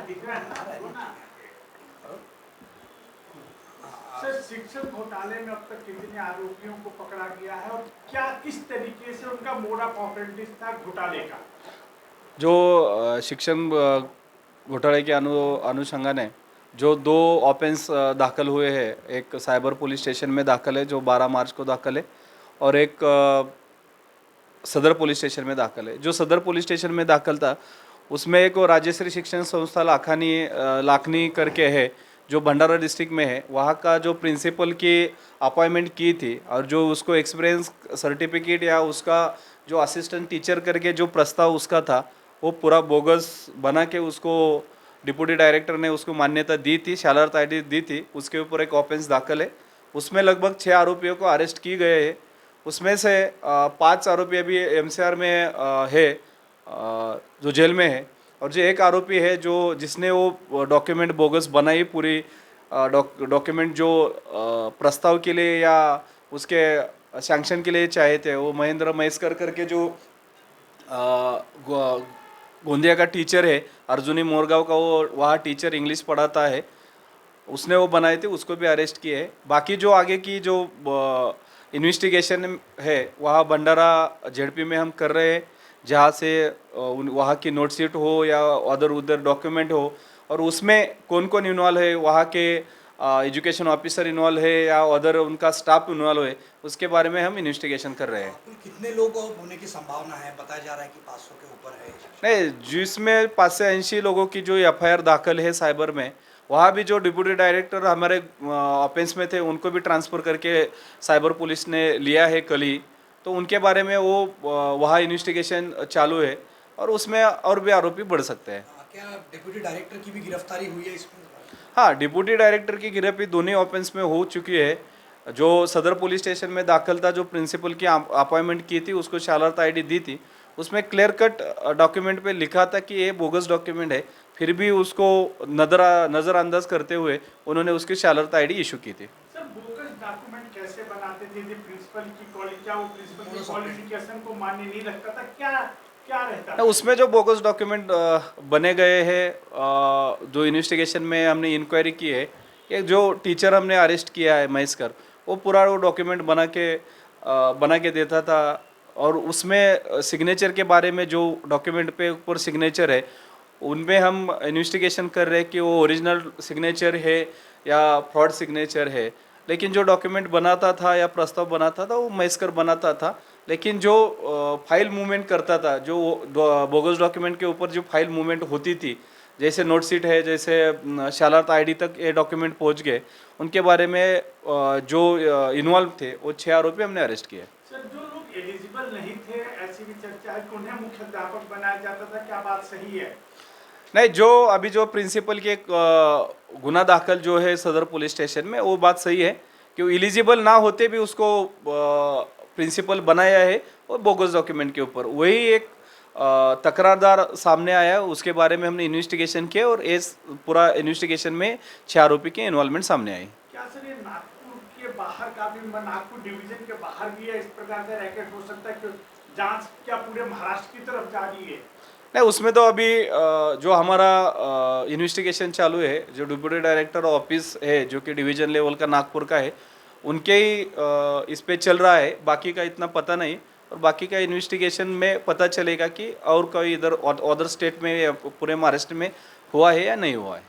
दिख रहा है ना, वो ना। सर, शिक्षक घोटाले में अब तक कितने आरोपियों को पकड़ा गया है और क्या किस तरीके से उनका मोड ऑफ ऑपरेंडिस था घोटाले का? जो शिक्षण घोटाले के अनुषंगाने जो दो ऑफेंस दाखिल हुए हैं, एक साइबर पुलिस स्टेशन में दाखिल है जो 12 मार्च को दाखिल है, और एक सदर पुलिस स्टेशन में दाखिल है। जो सदर पुलिस स्टेशन में दाखिल था उसमें एक राजश्री शिक्षण संस्था लाखनी करके है जो भंडारा डिस्ट्रिक्ट में है। वहाँ का जो प्रिंसिपल की अपॉइंटमेंट की थी और जो उसको एक्सपीरियंस सर्टिफिकेट या उसका जो असिस्टेंट टीचर करके जो प्रस्ताव उसका था वो पूरा बोगस बना के उसको डिप्टी डायरेक्टर ने उसको मान्यता दी थी, शालार्थ आईडी दी थी। उसके ऊपर एक ऑफेंस दाखिल है। उसमें लगभग 6 आरोपियों को अरेस्ट की गए हैं। उसमें से 5 आरोपी अभी एमसीआर में है, जो जेल में है, और जो एक आरोपी है जो जिसने वो डॉक्यूमेंट बोगस बनाई पूरी डॉक्यूमेंट जो प्रस्ताव के लिए या उसके सैंक्शन के लिए चाहे थे, वो महेंद्र महेशकर करके जो गोंदिया का टीचर है, अर्जुनी मोरगांव का, वो वहाँ टीचर इंग्लिश पढ़ाता है, उसने वो बनाए थे, उसको भी अरेस्ट किए हैं। बाकी जो आगे की जो इन्वेस्टिगेशन है वहाँ भंडारा जेडपी में हम कर रहे हैं, जहाँ से वहाँ की नोटशीट हो या अदर उधर डॉक्यूमेंट हो, और उसमें कौन कौन इन्वॉल्व है, वहाँ के एजुकेशन ऑफिसर इन्वॉल्व है या अदर उनका स्टाफ इन्वॉल्व है, उसके बारे में हम इन्वेस्टिगेशन कर रहे हैं। कुल कितने लोग होने की संभावना है? बताया जा रहा है कि 500 के ऊपर है। नहीं, जिसमें 5 से 80 लोगों की जो एफआईआर दाखिल है साइबर में, वहाँ भी जो डिप्टी डायरेक्टर हमारे ऑफेंस में थे उनको भी ट्रांसफ़र करके साइबर पुलिस ने लिया है कल ही। तो उनके बारे में वो वहाँ इन्वेस्टिगेशन चालू है और उसमें और भी आरोपी बढ़ सकते हैं। क्या डिप्टी डायरेक्टर की भी गिरफ्तारी हुई है इसमें? हाँ, डिप्टी डायरेक्टर की गिरफ्तारी दोनों ऑफेंस में हो चुकी है। जो सदर पुलिस स्टेशन में दाखिल था, जो प्रिंसिपल की अपॉइंटमेंट की थी, उसको शालार्थ आईडी दी थी, उसमें क्लियर कट डॉक्यूमेंट पे लिखा था कि ये बोगस डॉक्यूमेंट है, फिर भी उसको नज़रअंदाज करते हुए उन्होंने उसकी शालार्थ आईडी इशू की थी। सर, बोगस डॉक्यूमेंट कैसे बनाते थे? प्रिंसिपल की क्या वो प्रिंसिपल की क्वालिफिकेशन को मान्य नहीं रखता था? क्या क्या रहता था? उसमें जो बोगस डॉक्यूमेंट बने गए हैं, जो इन्वेस्टिगेशन में हमने इंक्वायरी की है, ये जो टीचर हमने अरेस्ट किया है महेशकर, वो पूरा वो डॉक्यूमेंट बना के देता था, और उसमें सिग्नेचर के बारे में जो डॉक्यूमेंट पे ऊपर सिग्नेचर है उनमें हम इन्वेस्टिगेशन कर रहे हैं कि वो ओरिजिनल सिग्नेचर है या फ्रॉड सिग्नेचर है। लेकिन जो डॉक्यूमेंट बनाता था या प्रस्ताव बनाता था वो महेशकर बनाता था, लेकिन जो फाइल मूवमेंट करता था, जो बोगस डॉक्यूमेंट के ऊपर जो फाइल मूवमेंट होती थी, जैसे नोटशीट है, जैसे शालार्थ आईडी तक ये डॉक्यूमेंट पहुंच गए, उनके बारे में जो इन्वॉल्व थे वो 6 आरोपी हमने अरेस्ट किए। सर, जो लोग एलिजिबल नहीं थे, ऐसी भी चर्चा है कि उन्हें मुख्याध्यापक बनाया जाता था, क्या बात सही है? नहीं, जो अभी जो प्रिंसिपल के गुना दाखिल जो है सदर पुलिस स्टेशन में, वो बात सही है कि वो एलिजिबल ना होते भी उसको प्रिंसिपल बनाया है, और बोगस डॉक्यूमेंट के ऊपर वही एक तकरारदार सामने आया, उसके बारे में हमने इन्वेस्टिगेशन किया और इस पूरा इन्वेस्टिगेशन में 6 आरोपी के इन्वॉल्वमेंट सामने आई। क्या सर, ये नागपुर के बाहर का भी, नागपुर डिवीजन के बाहर भी है इस प्रकार का रैकेट हो सकता है कि जांच क्या पूरे महाराष्ट्र की तरफ जा रही है? नहीं, उसमें तो अभी जो हमारा इन्वेस्टिगेशन चालू है, जो डिप्टी डायरेक्टर ऑफिस है जो कि डिवीजन लेवल का नागपुर का है, उनके ही इस पे चल रहा है। बाकी का इतना पता नहीं, और बाकी का इन्वेस्टिगेशन में पता चलेगा कि और कोई इधर अदर स्टेट में या पूरे महाराष्ट्र में हुआ है या नहीं हुआ है।